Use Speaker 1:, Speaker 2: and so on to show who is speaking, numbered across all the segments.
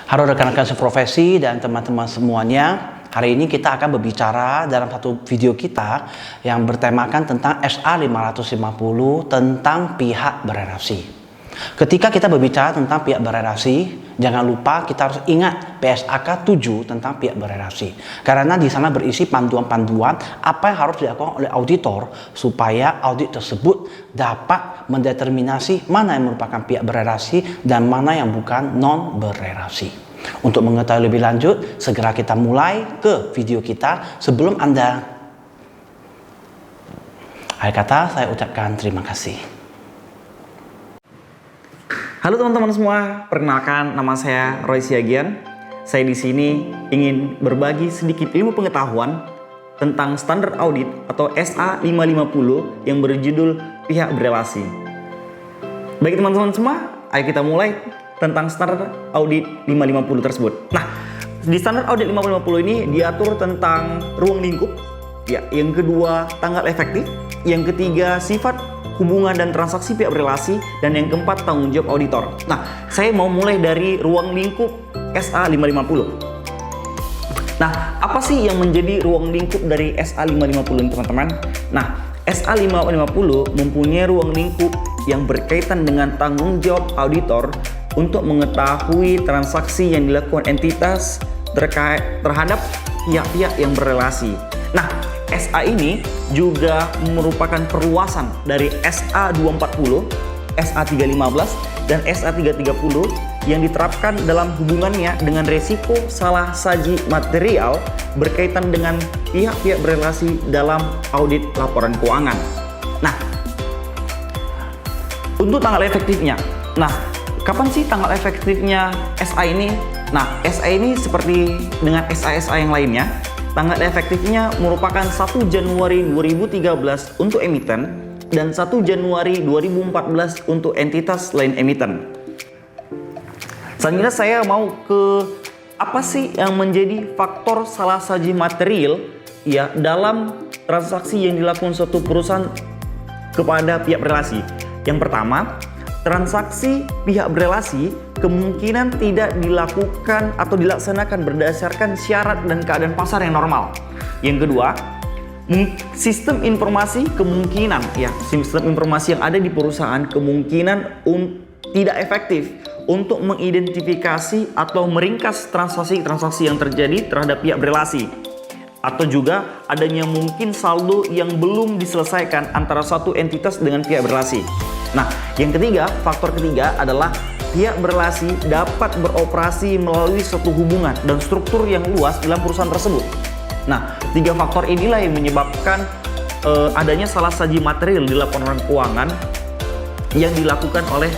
Speaker 1: Halo rekan-rekan seprofesi dan teman-teman semuanya. Hari ini kita akan berbicara dalam satu video kita yang bertemakan tentang SA 550 tentang pihak berelasi. Ketika kita berbicara tentang pihak berelasi, jangan lupa kita harus ingat PSAK 7 tentang pihak berelasi. Karena di sana berisi panduan-panduan apa yang harus dilakukan oleh auditor supaya audit tersebut dapat mendeterminasi mana yang merupakan pihak berelasi dan mana yang bukan non berelasi. Untuk mengetahui lebih lanjut, segera kita mulai ke video kita. Sebelum Anda akhir kata, saya ucapkan terima kasih.
Speaker 2: Halo teman-teman semua, perkenalkan nama saya Roy Siagian. Saya di sini ingin berbagi sedikit ilmu pengetahuan tentang standar audit atau SA 550 yang berjudul pihak berelasi. Baik teman-teman semua, ayo kita mulai tentang standar audit 550 tersebut. Nah, di standar audit 550 ini diatur tentang ruang lingkup, ya, yang kedua tanggal efektif, yang ketiga sifat hubungan dan transaksi pihak berelasi, dan yang keempat tanggung jawab auditor. Nah, saya mau mulai dari ruang lingkup SA 550. Nah, apa sih yang menjadi ruang lingkup dari SA 550 ini teman-teman? Nah, SA 550 mempunyai ruang lingkup yang berkaitan dengan tanggung jawab auditor untuk mengetahui transaksi yang dilakukan entitas terhadap pihak-pihak yang berelasi. Nah, SA ini juga merupakan perluasan dari SA 240, SA 315, dan SA 330 yang diterapkan dalam hubungannya dengan resiko salah saji material berkaitan dengan pihak-pihak berelasi dalam audit laporan keuangan. Nah, untuk tanggal efektifnya. Nah, kapan sih tanggal efektifnya SA ini? Nah, SA ini seperti dengan SA-SA yang lainnya. Tanggal efektifnya merupakan 1 Januari 2013 untuk emiten dan 1 Januari 2014 untuk entitas lain emiten. Selanjutnya saya mau ke apa sih yang menjadi faktor salah saji material ya dalam transaksi yang dilakukan suatu perusahaan kepada pihak berelasi. Yang pertama, transaksi pihak berelasi kemungkinan tidak dilakukan atau dilaksanakan berdasarkan syarat dan keadaan pasar yang normal. Yang kedua, sistem informasi kemungkinan ya, sistem informasi yang ada di perusahaan kemungkinan tidak efektif untuk mengidentifikasi atau meringkas transaksi-transaksi yang terjadi terhadap pihak berelasi. Atau juga adanya mungkin saldo yang belum diselesaikan antara satu entitas dengan pihak berelasi. Nah, yang ketiga, faktor ketiga adalah pihak berelasi dapat beroperasi melalui suatu hubungan dan struktur yang luas dalam perusahaan tersebut. Nah, tiga faktor inilah yang menyebabkan adanya salah saji material di laporan keuangan yang dilakukan oleh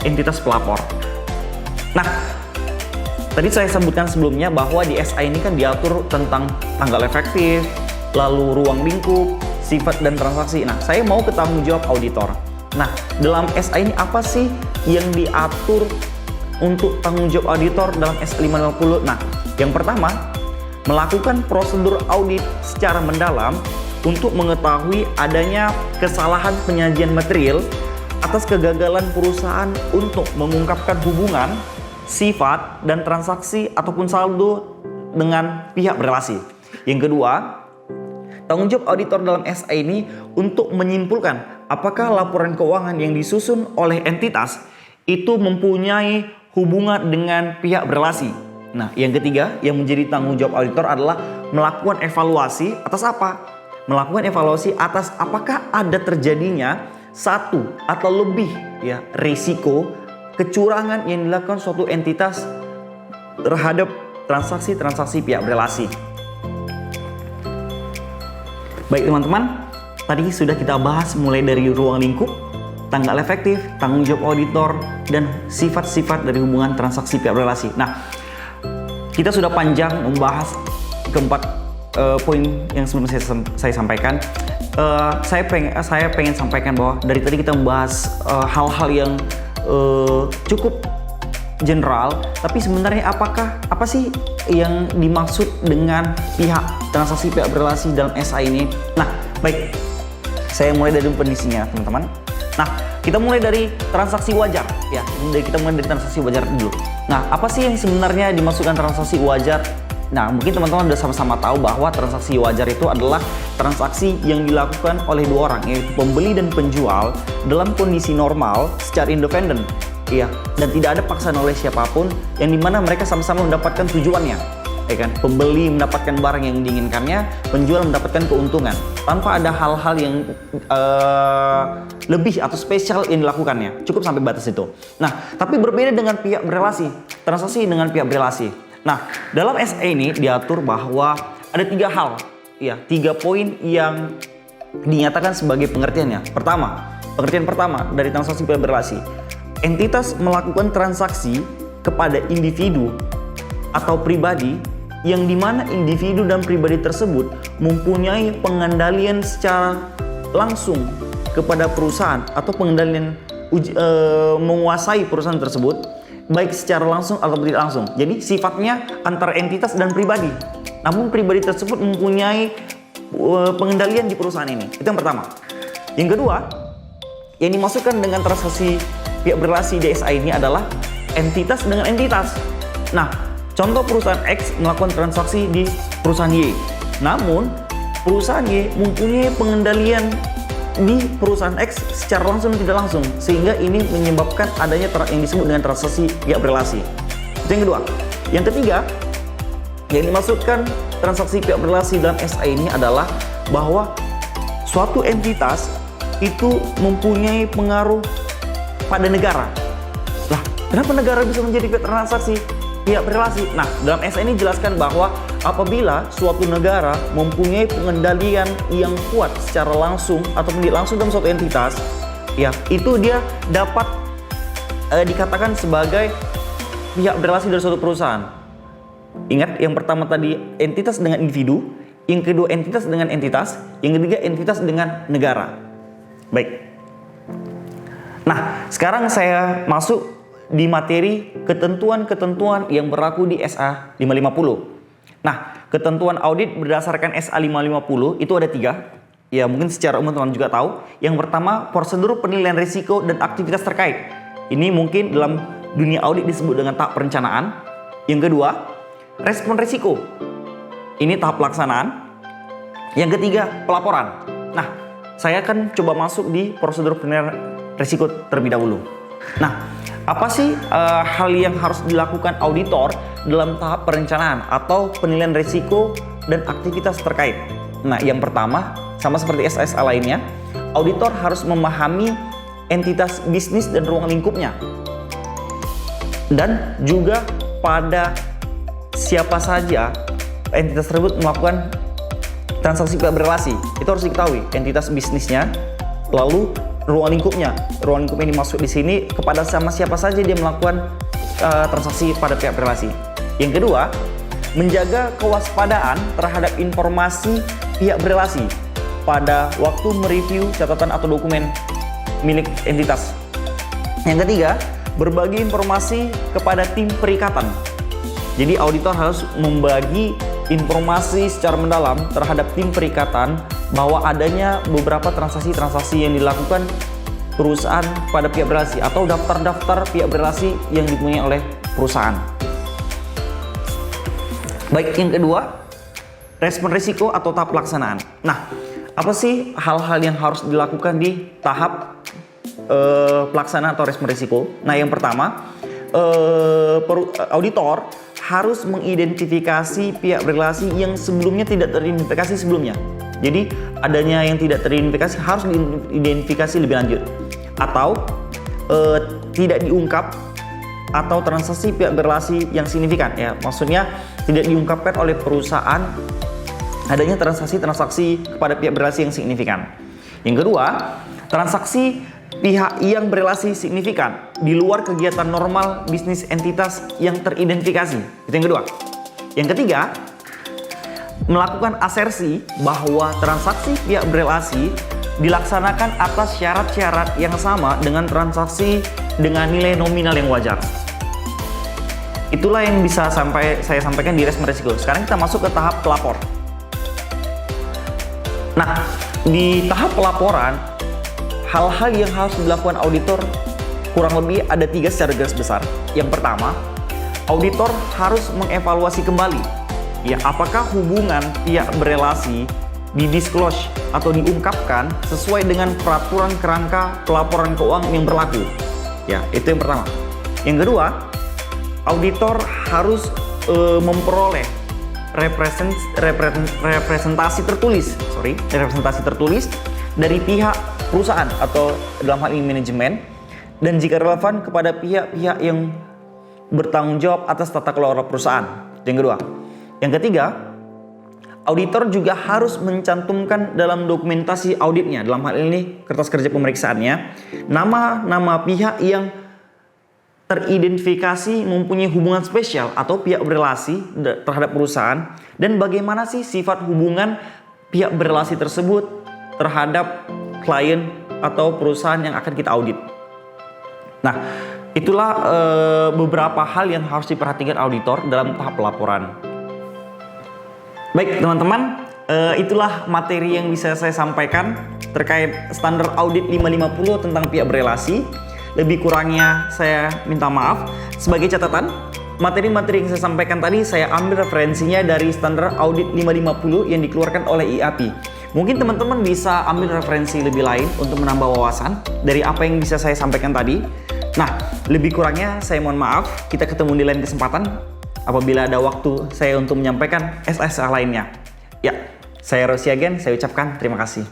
Speaker 2: entitas pelapor. Nah, tadi saya sebutkan sebelumnya bahwa di SA ini kan diatur tentang tanggal efektif, lalu ruang lingkup, sifat dan transaksi. Nah, saya mau ke tanggung jawab auditor. Nah, dalam SA ini apa sih yang diatur untuk tanggung jawab auditor dalam SA 550? Nah, yang pertama, melakukan prosedur audit secara mendalam untuk mengetahui adanya kesalahan penyajian material atas kegagalan perusahaan untuk mengungkapkan hubungan, sifat, dan transaksi ataupun saldo dengan pihak berelasi. Yang kedua, tanggung jawab auditor dalam SA ini untuk menyimpulkan apakah laporan keuangan yang disusun oleh entitas itu mempunyai hubungan dengan pihak berelasi. Nah, yang ketiga yang menjadi tanggung jawab auditor adalah melakukan evaluasi atas apa? Melakukan evaluasi atas apakah ada terjadinya satu atau lebih ya risiko kecurangan yang dilakukan suatu entitas terhadap transaksi-transaksi pihak berelasi. Baik teman-teman, tadi sudah kita bahas mulai dari ruang lingkup, tanggal efektif, tanggung jawab auditor, dan sifat-sifat dari hubungan transaksi pihak berelasi. Nah, kita sudah panjang membahas keempat poin yang sebelum saya sampaikan. Saya pengen sampaikan bahwa dari tadi kita membahas hal-hal yang cukup general, tapi sebenarnya apa sih yang dimaksud dengan transaksi pihak berelasi dalam SA ini? Nah, baik, saya mulai dari definisinya teman-teman. Nah, kita mulai dari transaksi wajar ya. Kita mulai dari transaksi wajar dulu. Nah, apa sih yang sebenarnya dimasukkan transaksi wajar? Nah, mungkin teman-teman udah sama-sama tahu bahwa transaksi wajar itu adalah transaksi yang dilakukan oleh dua orang, yaitu pembeli dan penjual dalam kondisi normal secara independen. Iya, dan tidak ada paksaan oleh siapapun, yang dimana mereka sama-sama mendapatkan tujuannya. Ya kan? Pembeli mendapatkan barang yang diinginkannya, penjual mendapatkan keuntungan tanpa ada hal-hal yang lebih atau spesial yang dilakukannya. Cukup sampai batas itu. Nah, tapi berbeda dengan pihak berelasi, transaksi dengan pihak berelasi. Nah, dalam SE ini diatur bahwa ada 3 hal, ya, 3 poin yang dinyatakan sebagai pengertiannya. Pengertian pertama dari transaksi pihak berelasi, entitas melakukan transaksi kepada individu atau pribadi yang dimana individu dan pribadi tersebut mempunyai pengendalian secara langsung kepada perusahaan atau pengendalian menguasai perusahaan tersebut, baik secara langsung atau tidak langsung. Jadi sifatnya antara entitas dan pribadi, namun pribadi tersebut mempunyai pengendalian di perusahaan ini. Itu yang pertama. Yang kedua, yang dimasukkan dengan transaksi pihak berelasi di SA ini adalah entitas dengan entitas. Nah, contoh perusahaan X melakukan transaksi di perusahaan Y, namun perusahaan Y mempunyai pengendalian di perusahaan X secara langsung dan tidak langsung, sehingga ini menyebabkan adanya yang disebut dengan transaksi pihak berelasi. Itu yang kedua. Yang ketiga, yang dimaksudkan transaksi pihak berelasi dalam SA ini adalah bahwa suatu entitas itu mempunyai pengaruh pada negara. Lah, kenapa negara bisa menjadi transaksi pihak berelasi? Nah, dalam SA ini jelaskan bahwa apabila suatu negara mempunyai pengendalian yang kuat secara langsung atau tidak langsung dalam suatu entitas, ya, itu dia dapat dikatakan sebagai pihak berelasi dari suatu perusahaan. Ingat, yang pertama tadi entitas dengan individu, yang kedua entitas dengan entitas, yang ketiga entitas dengan negara. Baik. Nah, sekarang saya masuk di materi ketentuan-ketentuan yang berlaku di SA 550. Nah, ketentuan audit berdasarkan SA 550 itu ada 3. Ya, mungkin secara umum teman-teman juga tahu. Yang pertama, prosedur penilaian risiko dan aktivitas terkait. Ini mungkin dalam dunia audit disebut dengan tahap perencanaan. Yang kedua, respon risiko. Ini tahap pelaksanaan. Yang ketiga, pelaporan. Nah, saya akan coba masuk di prosedur penilaian risiko terlebih dahulu. Nah, apa sih hal yang harus dilakukan auditor dalam tahap perencanaan atau penilaian risiko dan aktivitas terkait? Nah, yang pertama, sama seperti SSA lainnya, auditor harus memahami entitas bisnis dan ruang lingkupnya. Dan juga pada siapa saja entitas tersebut melakukan transaksi pihak berelasi. Itu harus diketahui, entitas bisnisnya, lalu ruang lingkupnya. Ruang lingkup yang dimaksud di sini kepada sama siapa saja dia melakukan transaksi pada pihak berelasi. Yang kedua, menjaga kewaspadaan terhadap informasi pihak berelasi pada waktu mereview catatan atau dokumen milik entitas. Yang ketiga, berbagi informasi kepada tim perikatan. Jadi auditor harus membagi informasi secara mendalam terhadap tim perikatan bahwa adanya beberapa transaksi-transaksi yang dilakukan perusahaan pada pihak berelasi atau daftar-daftar pihak berelasi yang dipunyai oleh perusahaan. Baik, yang kedua, respon risiko atau tahap pelaksanaan. Nah, apa sih hal-hal yang harus dilakukan di tahap pelaksanaan atau respon risiko? Nah, yang pertama, auditor harus mengidentifikasi pihak berelasi yang sebelumnya tidak teridentifikasi sebelumnya. Jadi adanya yang tidak teridentifikasi harus diidentifikasi lebih lanjut, atau tidak diungkap, atau transaksi pihak berelasi yang signifikan. Ya, maksudnya tidak diungkapkan oleh perusahaan adanya transaksi-transaksi kepada pihak berelasi yang signifikan. Yang kedua, transaksi pihak yang berelasi signifikan di luar kegiatan normal bisnis entitas yang teridentifikasi. Itu yang kedua. Yang ketiga, melakukan asersi bahwa transaksi pihak berelasi dilaksanakan atas syarat-syarat yang sama dengan transaksi dengan nilai nominal yang wajar. Itulah yang bisa saya sampaikan di respon risiko. Sekarang kita masuk ke tahap pelapor. Nah, di tahap pelaporan, hal-hal yang harus dilakukan auditor kurang lebih ada 3 secara garis besar. Yang pertama, auditor harus mengevaluasi kembali ya apakah hubungan pihak berelasi didisclose atau diungkapkan sesuai dengan peraturan kerangka pelaporan keuangan yang berlaku. Ya, itu yang pertama. Yang kedua, auditor harus memperoleh representasi tertulis dari pihak perusahaan atau dalam hal ini manajemen, dan jika relevan kepada pihak-pihak yang bertanggung jawab atas tata kelola perusahaan. Yang kedua. Yang ketiga, auditor juga harus mencantumkan dalam dokumentasi auditnya, dalam hal ini kertas kerja pemeriksaannya, nama-nama pihak yang teridentifikasi mempunyai hubungan spesial atau pihak berelasi terhadap perusahaan, dan bagaimana sih sifat hubungan pihak berelasi tersebut terhadap klien atau perusahaan yang akan kita audit. Nah, itulah beberapa hal yang harus diperhatikan auditor dalam tahap pelaporan. Baik teman-teman, itulah materi yang bisa saya sampaikan terkait standar audit 550 tentang pihak berelasi. Lebih kurangnya saya minta maaf. Sebagai catatan, materi-materi yang saya sampaikan tadi saya ambil referensinya dari standar audit 550 yang dikeluarkan oleh IAPI. Mungkin teman-teman bisa ambil referensi lebih lain untuk menambah wawasan dari apa yang bisa saya sampaikan tadi. Nah, lebih kurangnya saya mohon maaf. Kita ketemu di lain kesempatan apabila ada waktu saya untuk menyampaikan SSA lainnya. Ya, saya Rossi Agen, saya ucapkan terima kasih.